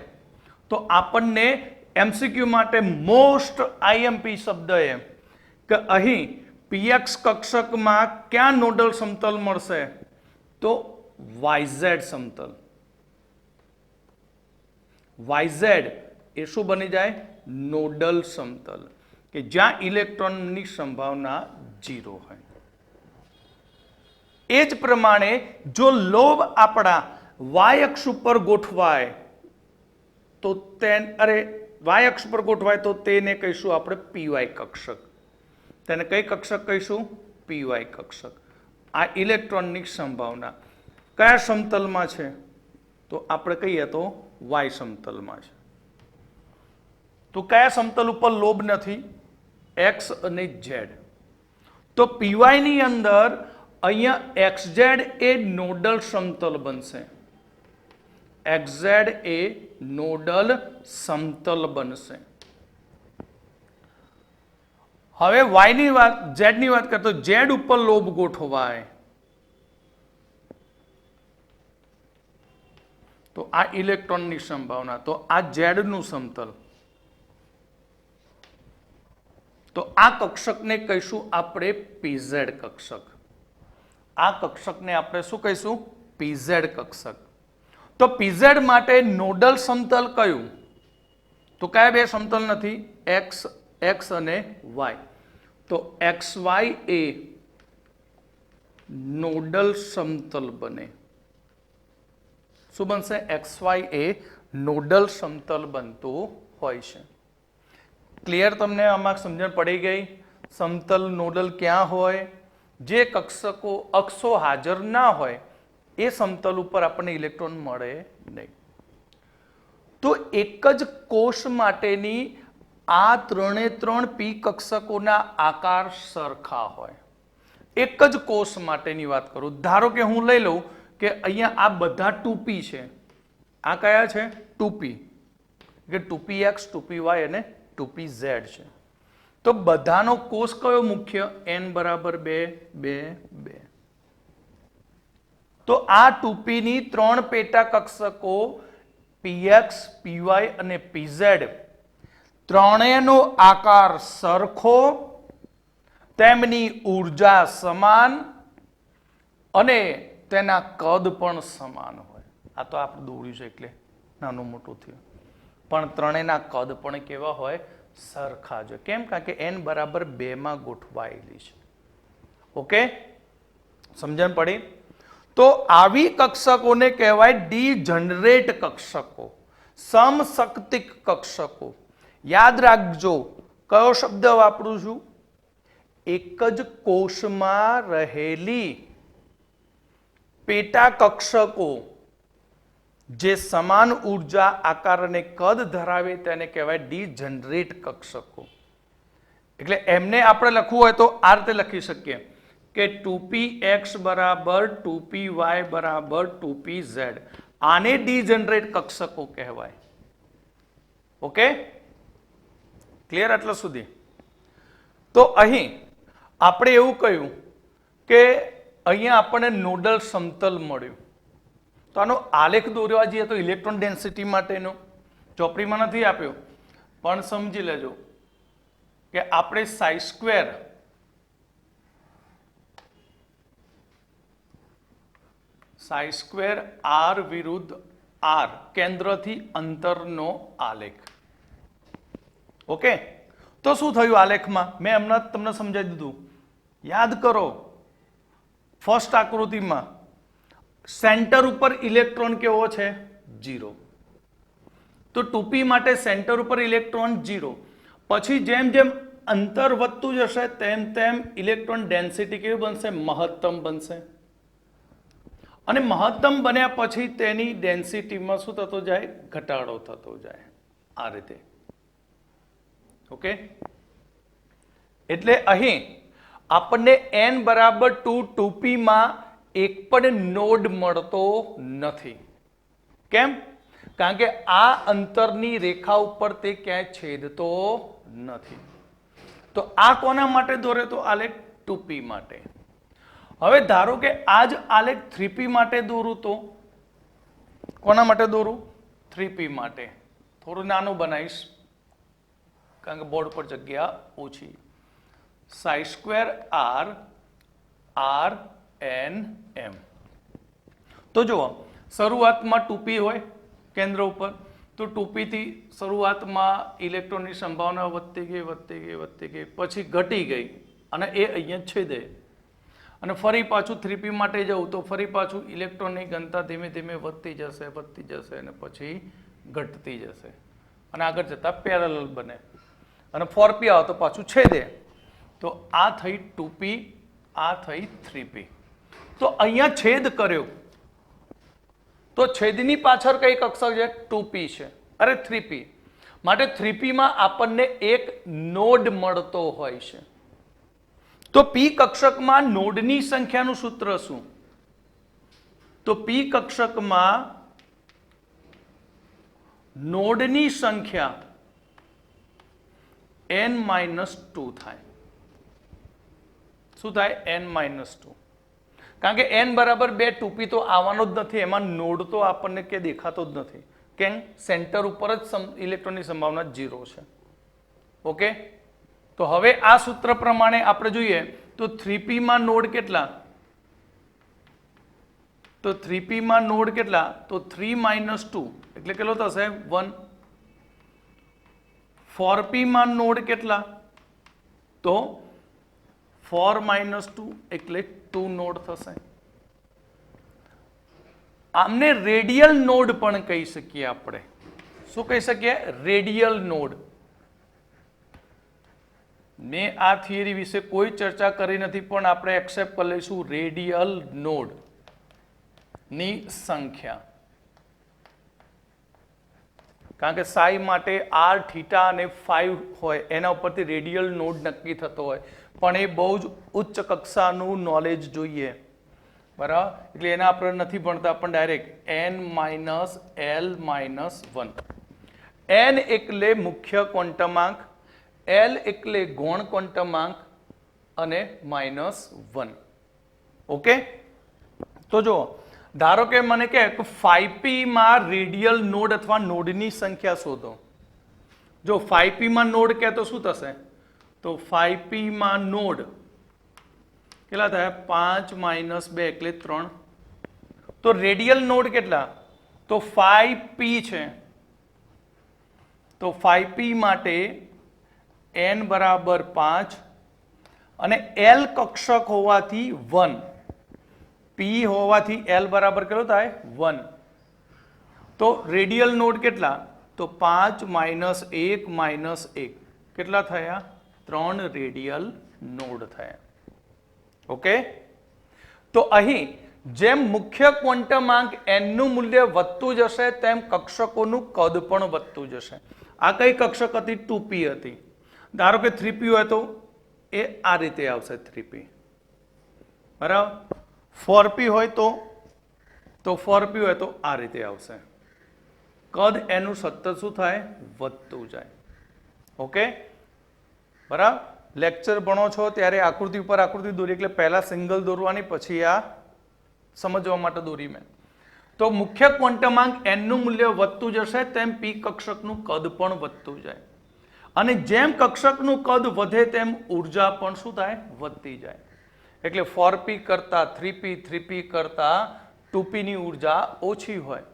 તો આપણને MCQ માટે મોસ્ટ IMP શબ્દ એ કે અહીં px કક્ષકમાં ક્યાં નોડલ સમતલ મળશે? તો YZ સમતલ. YZ એ શું બની જાય? નોડલ સમતલ, કે જ્યાં ઇલેક્ટ્રોનની સંભાવના 0 હોય. એ જ પ્રમાણે જો લોબ આપણા y અક્ષ ઉપર ગોઠવાય તો y અક્ષ પર ગોઠવાય તો તેને કહીશું આપણે py કક્ષક. તેને કઈ કક્ષક કહીશું? py કક્ષક. આ ઇલેક્ટ્રોનની સંભાવના કયા સમતલમાં છે? તો આપણે કહીએ તો y સમતલમાં છે. તો કયા સમતલ ઉપર લોબ નથી? x અને z. તો py ની અંદર અહીંયા xz એ નોડલ સમતલ બનશે. xz એ નોડલ સમતલ બનશે. હવે y ની વાત, z ની વાત કરતો z ઉપર લોબ ગોઠવાય તો આ ઇલેક્ટ્રોનની સંભાવના, તો આ z નું સમતલ. તો આ કક્ષકને કહીશું આપણે pz કક્ષક. આ કક્ષકને આપણે શું કહીશું? pz કક્ષક. તો pz માટે નોડલ સમતલ કયું? તો કયા 2 સમતલ નથી? x અને y. તો xy એ નોડલ સમતલ બને. શું બનશે? XY એ નોડલ સમતલ બનતું હોય છે. ક્લિયર? તમને આમાં સમજણ પડી ગઈ? સમતલ નોડલ ક્યાં હોય? જે કક્ષકો અક્ષો હાજર ના હોય એ સમતલ ઉપર આપણને ઇલેક્ટ્રોન મળે નહીં. તો એક જ કોષ માટેની આ ત્રણે ત્રણ પી કક્ષકોના આકાર સરખા હોય. એક જ કોષ માટેની વાત કરું, ધારો કે હું લઈ લઉં કે અહીંયા આ બધા 2p છે. આ કયા છે? 2p, કે 2px 2py અને 2pz છે. તો બધાનો કોષ કયો મુખ્ય? n બરાબર 2 2 2. તો આ 2p ની ત્રણ પેટા કક્ષકો px py અને pz ત્રણેયનો આકાર સરખો, તેમની ઉર્જા સમાન અને તેના કદ પણ સમાન હોય. આ તો આપણે દોર્યું છે એટલે નાનું મોટું થયું, પણ ત્રણેયના કદ પણ કેવા હોય? સરખા જ. કેમ? કારણ કે n બરાબર 2 માં ગોઠવાયેલી છે. ઓકે, સમજણ પડી? તો આવી કક્ષકોને કહેવાય ડીજનરેટ કક્ષકો, સમશક્તિક કક્ષકો. યાદ રાખજો, કયો શબ્દ વાપરું છું? એક જ કોષમાં રહેલી પેટા કક્ષકો જે સમાન ઉર્જા, આકાર અને કદ ધરાવે તેને કહેવાય ડીજનરેટ કક્ષકો. એટલે એમને આપણે લખવું હોય તો આ રીતે લખી શકીએ કે 2px બરાબર 2py બરાબર 2pz. આને ડીજનરેટ કક્ષકો કહેવાય. ઓકે, ક્લિયર આટલા સુધી? તો અહીં આપણે એવું કહ્યું કે અહીંયા આપણને નોડલ સમતલ મળ્યું. તો આનો આલેખ દોરવા જઈએ તો ઇલેક્ટ્રોન ડેન્સિટી માટેનો ચોપડીમાં નથી આપ્યો, પણ સમજી લેજો કે આપણે સાઈ સ્ક્વેર આર વિરુદ્ધ આર કેન્દ્રથી અંતરનો આલેખ. ઓકે, તો શું થયું આલેખમાં? મેં હમણાં તમને સમજાવી દીધું. યાદ કરો, ફર્સ્ટ આકૃતિમાં સેન્ટર ઉપર ઇલેક્ટ્રોન કેવો છે? 0. તો 2p માટે સેન્ટર ઉપર ઇલેક્ટ્રોન 0. પછી જેમ જેમ અંતર વધતું જશે તેમ તેમ ઇલેક્ટ્રોન ડેન્સિટી કેવી બનશે? મહત્તમ બનશે. અને મહત્તમ બન્યા પછી તેની ડેન્સિટીમાં શું થતો જાય? ઘટાડો થતો જાય. આ રીતે. ઓકે, એટલે અહીં આપણને n બરાબર 2p માં એક પણ નોડ મળતો નથી. કેમ? કારણ કે આ અંતરની રેખા ઉપર તે ક્યાંય છેદતો નથી. તો આ કોના માટે દોરે? તો આલેખ 2p માટે. હવે ધારો કે આ જ આલેખ 3p માટે દોરું તો કોના માટે દોરું? 3p માટે. થોડું નાનું બનાવીશ કારણ કે બોર્ડ પર જગ્યા ઓછી. Psi square r r n m. તો જુઓ, શરૂઆતમાં 2p હોય કેન્દ્ર ઉપર, તો 2p થી શરૂઆતમાં ઇલેક્ટ્રોનની સંભાવના વધતી ગઈ વધતી ગઈ વધતી ગઈ, પછી ઘટી ગઈ અને એ અહીંયા છેદે. અને ફરી પાછું 3p માટે જવું તો ફરી પાછું ઇલેક્ટ્રોનની ઘનતા ધીમે ધીમે વધતી જશે અને પછી ઘટતી જશે અને આગળ જતા પેરેલલ બને. અને 4p આવે તો પાછું છેદે. તો આ થઈ 2p, આ થઈ 3p. તો અહીંયા છેદ કર્યો તો છેદની પાછળ કઈ કક્ષક છે? 2p છે, અરે 3p. માટે 3p માં આપણને એક નોડ મળતો હોય છે. તો p કક્ષકમાં નોડની સંખ્યાનું સૂત્ર શું? તો p કક્ષકમાં નોડની સંખ્યા n-2 થાય. શું થાય? n-2. કારણ કે n બરાબર 2, 2p તો આવવાનો જ નથી, એમાં નોડ તો આપણને કે દેખાતો જ નથી. કેમ? સેન્ટર ઉપર જ ઇલેક્ટ્રોનની સંભાવના 0 છે. ઓકે, તો હવે આ સૂત્ર પ્રમાણે આપણે જોઈએ તો 3p માં નોડ કેટલા? તો 3p માં નોડ કેટલા? તો 3 - 2 એટલે કેટલો થશે? 1. 4p માં નોડ કેટલા? તો 4 - 2 એટલે 2 નોડ થશે. આમને રેડિયલ નોડ પણ કહી શકીએ આપણે. શું કહી શકીએ? Radial node. મેં આ થિયરી વિશે કોઈ ચર્ચા કરી નથી, પણ આપણે એક્સેપ્ટ કરી લઈશું રેડિયલ નોડ ની સંખ્યા. કારણ કે સાઈ માટે આર, થીટા અને ફાઈવ હોય એના ઉપરથી રેડિયલ નોડ નક્કી થતો હોય, પણ એ બહુ જ ઉચ્ચ કક્ષાનું નોલેજ જોઈએ. બરાબર? એટલે એના આપણે નથી ભણતા, પણ ડાયરેક્ટ n-l-1. n એટલે મુખ્ય ક્વોન્ટમાંક, l એટલે ગૌણ ક્વોન્ટમાંક અને -1. ઓકે? તો જો ધારો કે મને કહે કે 5p માં રેડિયલ નોડ અથવા નોડની સંખ્યા શોધો. જો 5p માં નોડ કહે તો શું થશે? તો 5p માં નોડ કેટલા થાય? 5 - 2 એટલે 3. તો રેડિયલ નોડ કેટલા? તો 5p છે. તો 5p માટે n બરાબર 5 અને l કક્ષક હોવાથી 1. p હોવાથી l બરાબર કેટલો થાય? 1. તો રેડિયલ નોડ કેટલા? તો 5 - 1 - 1 કેટલા થયા? 3 રેડિયલ નોડ થયા. ઓકે? તો અહીં જેમ મુખ્ય ક્વોન્ટમાંક n નું મૂલ્ય વધતું જશે તેમ કક્ષકોનું કદ પણ વધતું જશે. આ કઈ કક્ષક હતી? 2p હતી. ધારો કે 3p હોય તો એ આ રીતે આવશે 3p. બરાબર? 4p હોય તો 4p હોય તો આ રીતે આવશે. કદ એનું સતત શું થાય? વધતું જાય. ઓકે? બરાબર? લેક્ચર ભણો છો ત્યારે આકૃતિ ઉપર આકૃતિ દોરી, એટલે પહેલા સિંગલ દોરવાની, પછી આ સમજવા માટે દોરી મેં. તો મુખ્ય ક્વોન્ટમાંક n નું મૂલ્ય વધતું જશે તેમ p કક્ષકનું કદ પણ વધતું જાય. અને જેમ કક્ષકનું કદ વધે તેમ ઉર્જા પણ શું થાય? વધતી જાય. એટલે 4p કરતા 3p, 3p કરતા 2p ની ઉર્જા ઓછી હોય.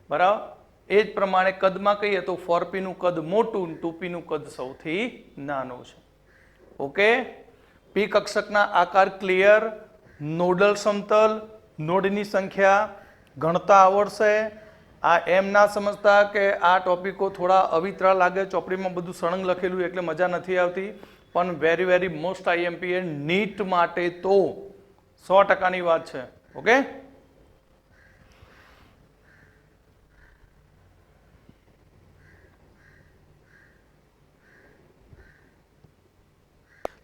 બરાબર? એ જ પ્રમાણે કદમાં કહીએ તો 4p નું કદ મોટું, 2p નું કદ સૌથી નાનું છે. ઓકે? p કક્ષકના આકાર ક્લિયર, નોડલ સમતલ, નોડની સંખ્યા ગણતા આવડશે. આ એમ ના સમજતા કે આ ટોપિકો થોડા અવિતરા લાગે, ચોપડીમાં બધું સળંગ લખેલું એટલે મજા નથી આવતી, પણ very very most IMP NEET માટે તો 100%ની વાત છે. ઓકે?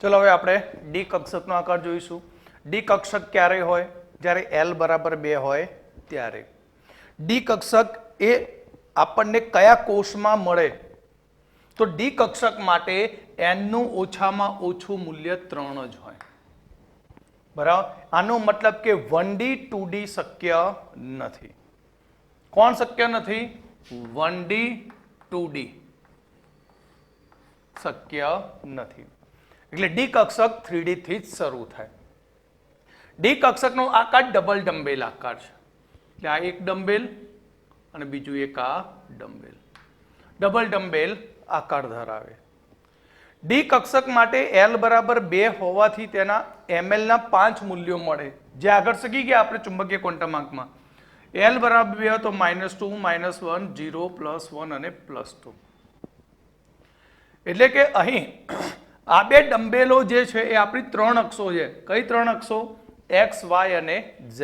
ચલો હવે આપણે ડી કક્ષકનો આકાર જોઈશું. ડી કક્ષક ક્યારે હોય? જ્યારે l બરાબર 2 હોય ત્યારે. ડી કક્ષક એ આપણને કયા કોષમાં મળે? તો ડી કક્ષક માટે n નું ઓછામાં ઓછું મૂલ્ય 3 જ હોય. બરાબર? આનો મતલબ કે 1D 2D શક્ય નથી. કોણ શક્ય નથી? 1D 2D શક્ય નથી. એટલે ડી કક્ષક 3D થી જ શરૂ થાય. ડી કક્ષકનો આકાર ડબલ ડમ્બેલ આકાર છે. એટલે આ એક ડમ્બેલ અને બીજું એક આ ડમ્બેલ. ડબલ ડમ્બેલ આકાર ધરાવે. ડી કક્ષક માટે l બરાબર 2 હોવાથી તેના ml ના 5 મૂલ્યો મળે. જે આગળ શીખી ગયા આપણે ચુંબકીય ક્વોન્ટમાંકમાં. l બરાબર 2 તો -2, -1, 0, +1 અને +2. એટલે કે અહીં આ બે ડમ્બેલો જે છે એ આપણી 3 અક્ષો છે. કઈ 3 અક્ષો? x, y અને z.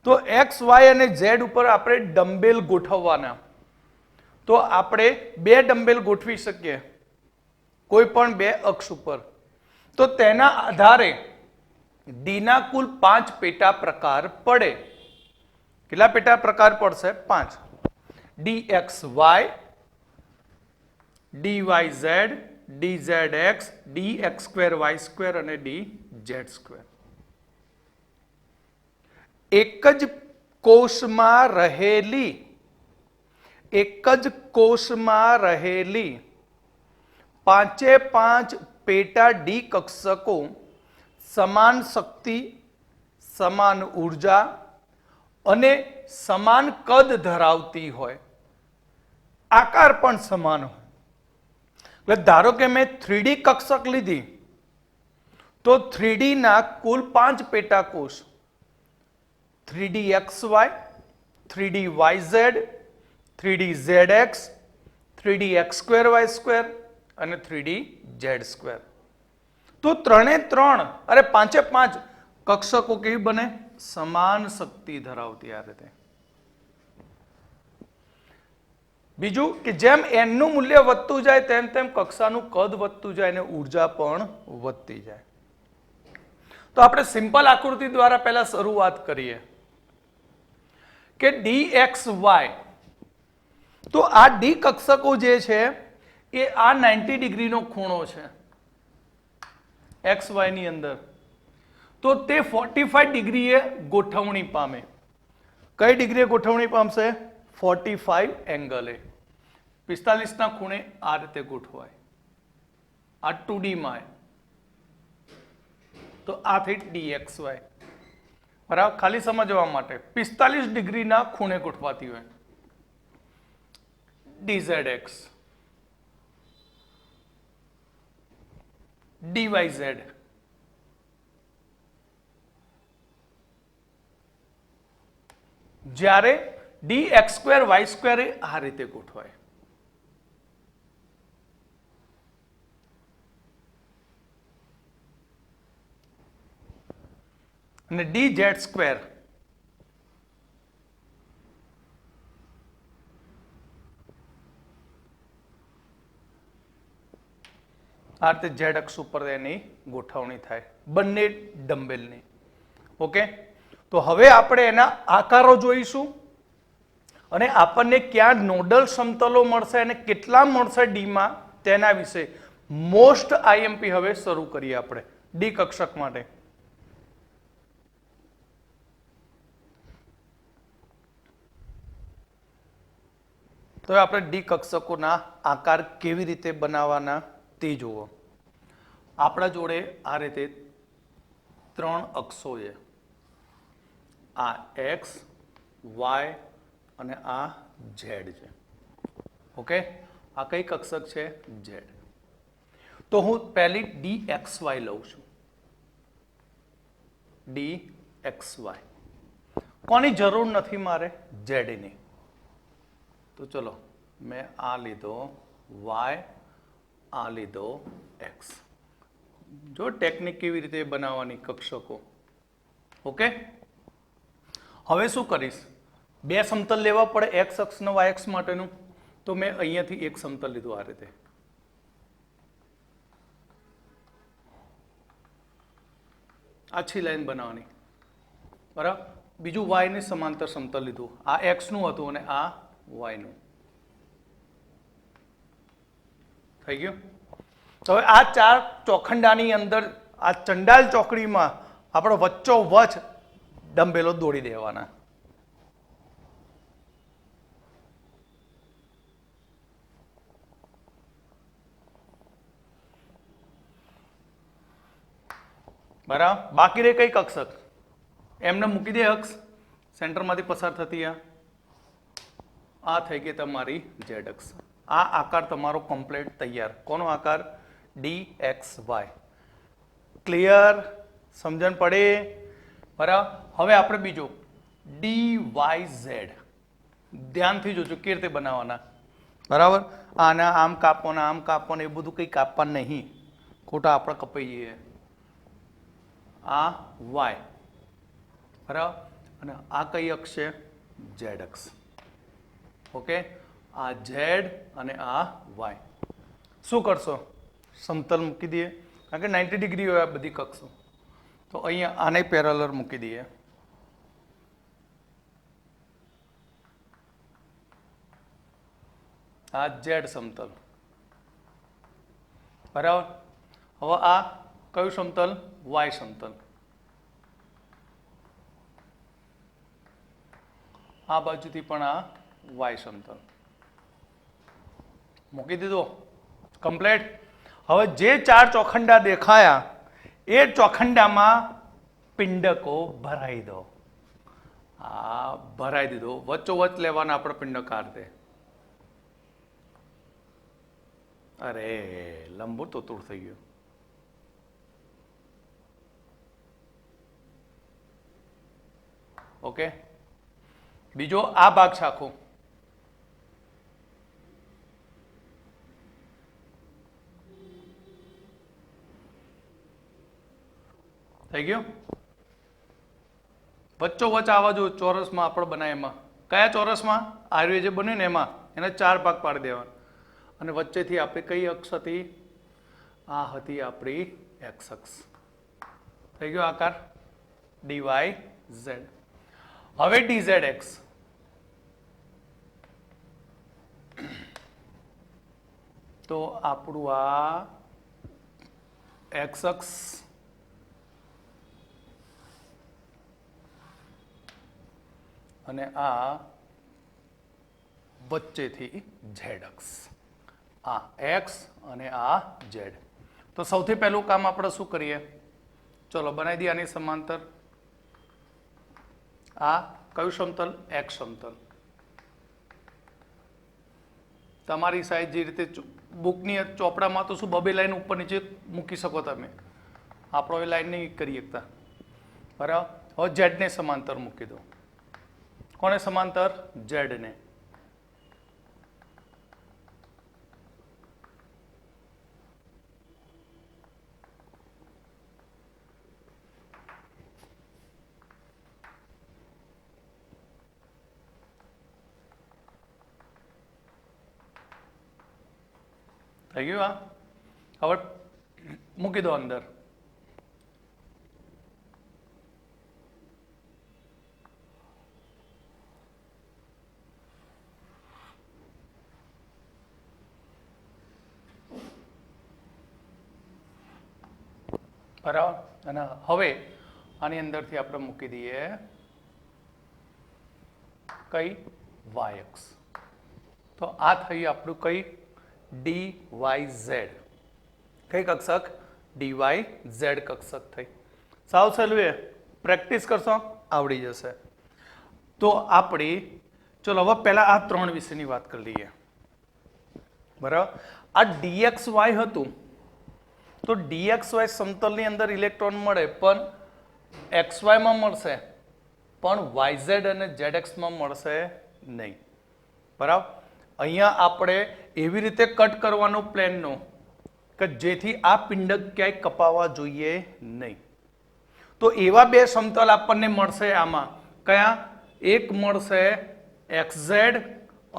તો x, y અને z ઉપર આપણે ડમ્બેલ ગોઠવવાના. તો આપણે 2 ડમ્બેલ ગોઠવી શકીએ કોઈ પણ 2 અક્ષ ઉપર. તો તેના આધારે ડી ના કુલ 5 પેટા પ્રકાર પડે. કેટલા પેટા પ્રકાર પડશે? 5. dxy, dyz, dzx, dx2y2 અને dz2. એક જ કોષમાં રહેલી 5 પેટા ડી કક્ષકો સમાન શક્તિ, સમાન ઉર્જા અને સમાન કદ ધરાવતી હોય. આકાર પણ સમાન હોય. એટલે ધારો કે મેં 3D કક્ષક લીધી તો 3D ના કુલ 5 પેટા કોષ 3DXY, 3D YZ, 3D ZX, 3D x2 અને 3D Z2. તો ત્રણે અરે પાંચે પાંચ કક્ષકો કેવી બને? સમાન શક્તિ ધરાવતી આ રીતે. બીજું કે જેમ n નું મૂલ્ય વધતું જાય તેમ તેમ કક્ષાનું કદ વધતું જાય અને ઉર્જા પણ વધતી જાય. તો આપણે સિમ્પલ આકૃતિ દ્વારા પહેલા શરૂઆત કરીએ કે dxy. તો આ ડી કક્ષકો જે છે એ આ 90 ડિગ્રીનો ખૂણો છે xy ની અંદર. તો તે 45 ડિગ્રીએ ગોઠવણી પામે. કઈ ડિગ્રીએ ગોઠવણી પામશે? 45 એંગલે. 45 ના ખૂણે આ રીતે ગોઠવાય. આ 2D માં. તો આ થઈ dxy. બરાબર, ખાલી સમજવા માટે 45 ડિગ્રીના ખૂણે ગોઠવાતી હોય. dzx, dyz, જ્યારે dx2 y2 એ આ રીતે ગોઠવાય. અને dz2 આ રીતે z અક્ષ ઉપર એની ગોઠવણી થાય બંને ડમ્બેલની. ઓકે, તો હવે આપણે એના આકારો જોઈશું અને આપણને ક્યાં નોડલ સમતલો મળશે અને કેટલા મળશે ડી માં તેના વિશે મોસ્ટ આઈએમપી હવે શરૂ કરીએ આપણે ડી કક્ષક માટે. તો આપણે ડી કક્ષકોના આકાર કેવી રીતે બનાવવાના તે જુઓ. આપણા જોડે આ રીતે ત્રણ અક્ષો છે. આ x, y અને આ z છે. ઓકે, આ કઈ કક્ષક છે? z. તો હું પહેલી dxy લઉં છું. dxy કોની જરૂર નથી મારે? z ની. તો ચલો મેં આ લીધો y, આ લીધો x. જો ટેકનિક કેવી રીતે બનાવવાની કક્ષકો. ઓકે, હવે શું કરીશ? બે સમતલ લેવા પડે x અક્ષ ને y અક્ષ માટેનું. તો મેં અહીંયાથી એક સમતલ લીધું આ રીતે. આછી લાઈન બનાવવાની. બરાબર, બીજું y ની સમાંતર સમતલ લીધું. આ x નું હતું અને આ y નું. થઈ ગયું? તો હવે આ ચાર ચોખંડાની અંદર આ ચંડાલ ચોકડીમાં આપણે વચ્ચોવચ ડંબેલો દોડી દેવાના. બરાબર, બાકી રહે કઈ કક્ષક? એમને મૂકી દે અક્ષ સેન્ટરમાંથી પસાર થતી. આ થઈ ગઈ તમારી z અક્ષ. આ આકાર તમારો કમ્પ્લીટ તૈયાર. કોનો આકાર? dxy. ક્લિયર? સમજણ પડે? બરાબર, હવે આપણે બીજો dyz. ધ્યાનથી જોજો કેવી રીતે બનાવવાના. બરાબર, આના આમ કાપવાના, આમ કાપવાના, એ બધું કંઈ કાપવાનું નહીં. ખોટા આપણે કપાઈ જઈએ. આ y. બરાબર, અને આ કઈ અક્ષ છે? z અક્ષ. ઓકે, આ z અને આ y. શું કરશો? સમતલ મૂકી દઈએ, કારણ કે 90 ડિગ્રી હોય આ બધી કક્ષો. તો અહીંયા આને પેરેલલ મૂકી દઈએ. આ z સમતલ. બરાબર, હવે આ કયું સમતલ? y સમતલ. આ બાજુથી પણ આ y સમતલ મૂકી દીધો. કમ્પ્લીટ. હવે જે ચાર ચોખંડા દેખાયા એ ચોખંડામાં પિંડકો ભરાઈ દો. આ ભરાઈ દીધો. વચ્ચોવચ્ચ લેવાના આપણે પિંડકાર તે. અરે લંબુ તો તૂર થઈ ગયું. ઓકે, બીજો આ ભાગ છે આખો, થઈ ગયો. વચ્ચો વચ્ચ આવા જો ચોરસમાં આપણે બનાય એમાં, કયા ચોરસમાં? આર્ય જે બન્યું ને એમાં, એને 4 ભાગ પાડી દેવાના. અને વચ્ચેથી આપણે કઈ અક્ષ હતી? આ હતી આપણી એક્સ અક્ષ. થઈ ગયો આકાર ડીવાય ઝેડ. હવે ડીઝેડ એક્સ, તો આપણું આ એક્સ અક્ષ અને આ વચ્ચેથી ઝેડ અક્ષ, આ એક્સ અને આ ઝેડ. તો સૌથી પહેલું કામ આપણે શું કરીએ? ચલો બનાવી દઈએ આની સમાંતર. આ કયું સમતલ? એક્સ સમતલ. તમારી સાઈઝ જે રીતે બુકની ચોપડામાં તો શું બબે લાઈન ઉપર નીચે મૂકી શકો તમે, આપણો એ લાઈન નહીં કરી શકતા, બરાબર. હવે ઝેડને સમાંતર મૂકી દો. કોને સમાંતર? ઝેડને. થઈ ગયું? આ હવે મૂકી દો અંદર. બરાબર. અને હવે આની અંદરથી આપણે મૂકી દઈએ કઈ? વાય અક્ષ. તો આ થઈ આપણું કઈ? D y z. કઈ કક્ષક? ડી વાય ઝેડ કક્ષક થઈ. સાવ સહેલું, એ પ્રેક્ટિસ કરશો આવડી જશે. તો આપણી ચલો હવે પહેલા આ 3 વિશેની વાત કરી લઈએ. બરાબર. આ ડીએક્સ વાય હતું, તો ડીએક્સ વાય સમતલની અંદર ઇલેક્ટ્રોન મળે, પણ એક્સ વાયમાં મળશે, પણ વાયઝેડ અને ઝેડ એક્સમાં મળશે નહીં. બરાબર. અહીંયા આપણે એવી રીતે કટ કરવાનું પ્લેનનો કે જેથી આ પિંડક ક્યાંય કપાવા જોઈએ નહીં. તો એવા 2 સમતલ આપણને મળશે આમાં. કયા? એક મળશે XZ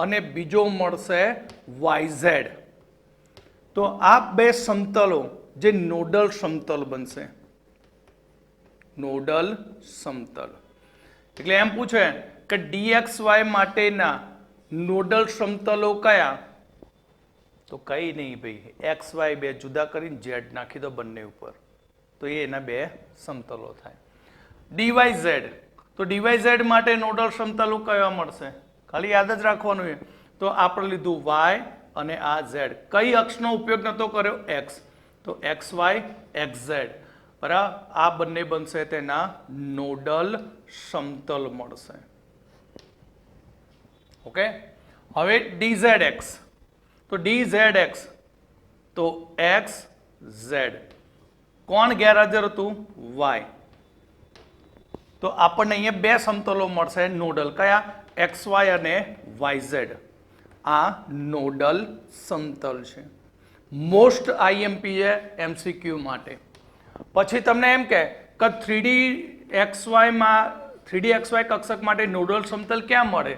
અને બીજો મળશે YZ. તો આ 2 સમતલો જે નોડલ સમતલ બનશે. નોડલ સમતલ એટલે એમ પૂછે કે DXY માટેના નોડલ સમતલો કયા? તો કઈ નહીં ભાઈ, XY 2 જુદા કરીને Z નાખી દો બંને ઉપર, તો એના 2 સમતલો થાય. DYZ, તો DYZ માટે નોડલ સમતલો કયા મળશે? ખાલી યાદ જ રાખવાનું છે. તો આપણે લીધું Y અને આ Z. કઈ અક્ષનો ઉપયોગ નતો કર્યો? X. તો XY XZ. બરાબર. આ બંને બનશે તેના નોડલ સમતલ મળશે. ઓકે. હવે DZX, તો DZX તો XZ. કોણ ગેરહાજર હતું? Y. તો આપણને અહીંયા 2 સમતલો મળશે નોડલ. કયા? XY અને YZ. આ નોડલ સમતલ છે. મોસ્ટ IMP છે MCQ માટે. પછી તમને એમ કે 3DXY માં 3DXY કક્ષક માટે નોડલ સમતલ ક્યાં મળે?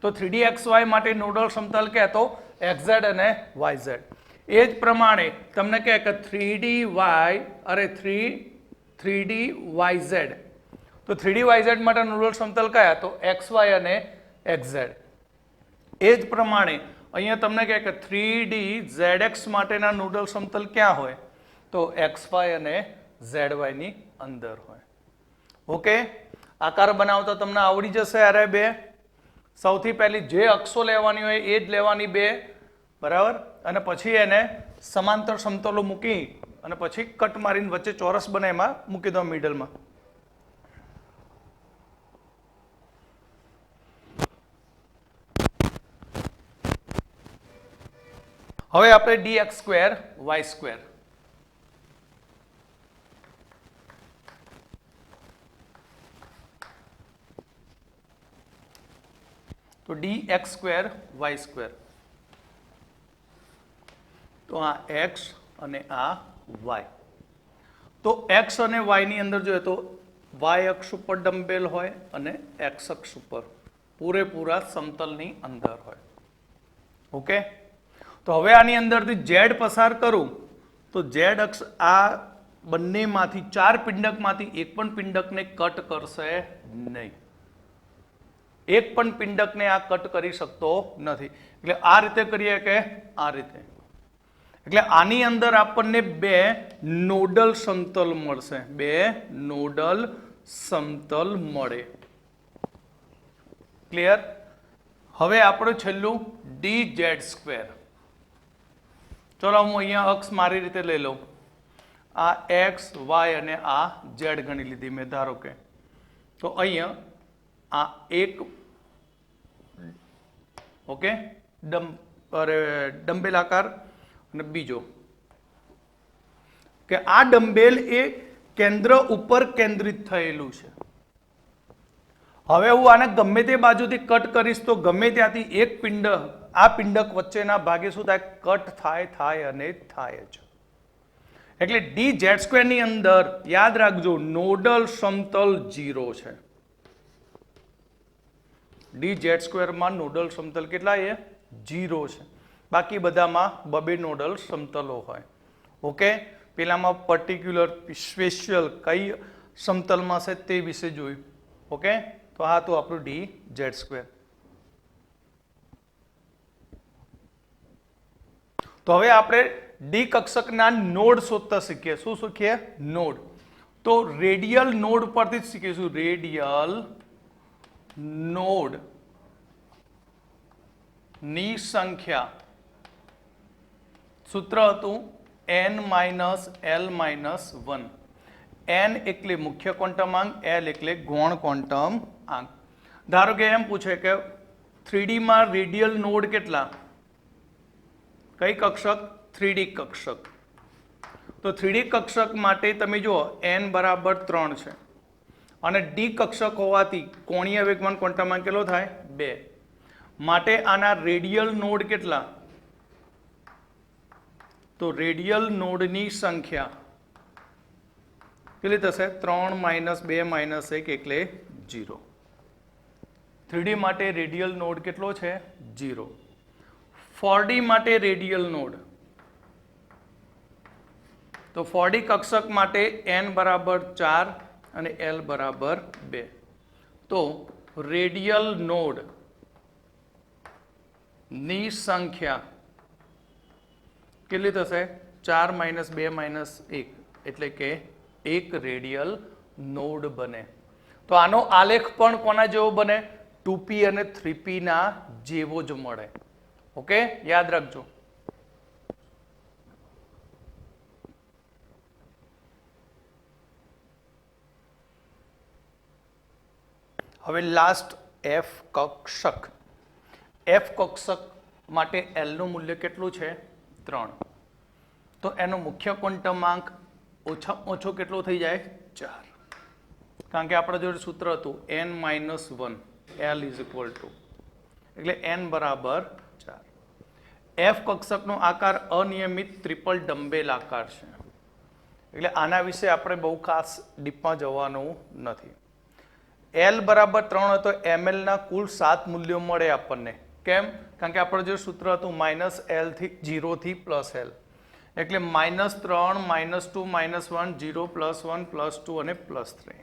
તો 3DXY માટે નોડલ સમતલ કે તો XZ અને YZ. એ જ પ્રમાણે તમને કહે કે 3DY અરે 3DYZ. તો 3DYZ માટે નોડલ સમતલ કયા? તો XY અને XZ. એ જ પ્રમાણે અહીંયા તમને કહે કે 3DZX માટેના નોડલ સમતલ ક્યાં હોય? તો XY અને ZY ની અંદર હોય. ઓકે. આકાર બનાવતા તમને આવડી જશે. અરે 2 સૌથી પહેલી જે અક્ષો લેવાની હોય એ જ લેવાની 2. બરાબર. અને પછી એને સમાંતર સમતલો મૂકી અને પછી કટ મારીને વચ્ચે ચોરસ બને એમાં મૂકી દો મિડલમાં. હવે આપણે DX² Y². તો dx²y², તો આ x અને આ y. તો x અને y ની અંદર જોઈએ તો y અક્ષ ઉપર ડમ્બેલ હોય અને x અક્ષ ઉપર પૂરેપૂરા સમતલની અંદર હોય. ઓકે, તો હવે આની અંદરથી z પસાર કરું તો z અક્ષ આ બંનેમાંથી 4 પિંડકમાંથી એક પણ પિંડકને કટ કરશે નહીં. એક પણ પિંડકને આ કટ કરી શકતો નથી. એટલે આ રીતે કરીએ કે આ રીતે. એટલે આની અંદર આપણને બે નોડલ સમતલ મળશે, બે નોડલ સમતલ મળે. ક્લિયર? હવે આપણે છેલ્લું dz². ચલો હું અહીંયા અક્ષ મારી રીતે લઈ લઉં. આ x y અને આ z ગણી લીધી મેં, ધારો કે. તો અહીંયા આ એક ઓકે ડમ્બેલ આકાર અને બીજો કે આ ડમ્બેલ એ કેન્દ્ર ઉપર કેન્દ્રિત થયેલું છે. હવે હું આને ગમે તે બાજુથી કટ કરીશ તો ગમે ત્યાંથી એક પિંડ આ પિંડક વચ્ચેના ભાગે શું થાય? કટ થાય અને થાય જ. એટલે dz² ની અંદર યાદ રાખજો નોડલ સમતલ 0 છે. dz² માં નોડલ સમતલ કેટલા છે? 0 છે. બાકી બધામાં બબે નોડલ સમતલો હોય. ઓકે, પેલામાં પર્ટિક્યુલર સ્પેશિયલ કઈ સમતલમાં છે તે વિશે જોયું. ઓકે, તો આ તો આપણું dz². તો હવે આપણે ડી કક્ષકના નોડ શોધતા શીખીએ. શું શીખીએ? નોડ. તો રેડિયલ નોડ પરથી જ શીખીશું. રેડિયલ નોડ ની સંખ્યા સૂત્ર હતું n-l-1. n એટલે મુખ્ય ક્વોન્ટમ આંક, l એટલે ગૌણ ક્વોન્ટમ આંક. ધારો કે એમ પૂછે કે 3D માં રેડિયલ નોડ કેટલા? કઈ કક્ષક? 3D કક્ષક. તો 3D કક્ષક માટે તમે જુઓ n બરાબર 3 છે અને ડી કક્ષક હોવાથી કોણીય વેગમાન ક્વોન્ટમ આંક કેટલો થાય? 2. માટે આના રેડિયલ નોડ કેટલા? તો રેડિયલ નોડની સંખ્યા કેટલી થશે? 3 - 2 - 1 એટલે 0. 3D માટે રેડિયલ નોડ કેટલો છે? 0. 4D માટે રેડિયલ નોડ, તો 4D કક્ષક માટે n બરાબર 4 અને l બરાબર 2. તો રેડિયલ નોડ ની સંખ્યા કેટલી થશે? 4 - 2 - 1 એટલે કે 1 રેડિયલ નોડ બને. તો આનો આલેખ પણ કોના જેવો બને? 2p અને 3p ના જેવો જ મળે. ઓકે, યાદ રાખજો. હવે લાસ્ટ f કક્ષક. f કક્ષક માટે l નું મૂલ્ય કેટલું છે? 3. તો એનો મુખ્ય ક્વોન્ટમ આંક ઓછામાં ઓછો કેટલો થઈ જાય? 4. કારણ કે આપણા જોડે સૂત્ર હતું n-1 l = એટલે n બરાબર 4. f કક્ષકનો આકાર અનિયમિત ટ્રિપલ ડમ્બેલ આકાર છે. એટલે આના વિશે આપણે બહુ ખાસ ડીપમાં જવાનું નથી. l બરાબર 3 હોય તો ml ના કુલ 7 મૂલ્યો મળે આપણને. કેમ? કારણ કે આપણે જે સૂત્ર હતું -l થી 0 થી +l એટલે -3 -2 -1 0 +1 +2 અને +3.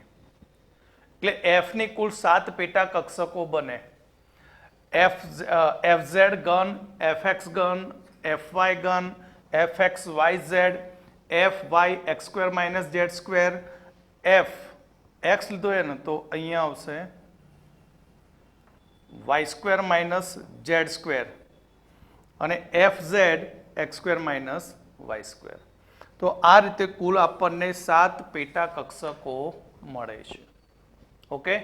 એટલે f ની કુલ 7 પેટા કક્ષકો બને. fz ઘન, fx ઘન, fy ઘન, fxyz, fyx² - z², f x લીધો છે ને તો અહીંયા આવશે y² - z² અને fz x² - y². તો આ રીતે કુલ આપણને 7 પેટા કક્ષકો મળે છે. ઓકે.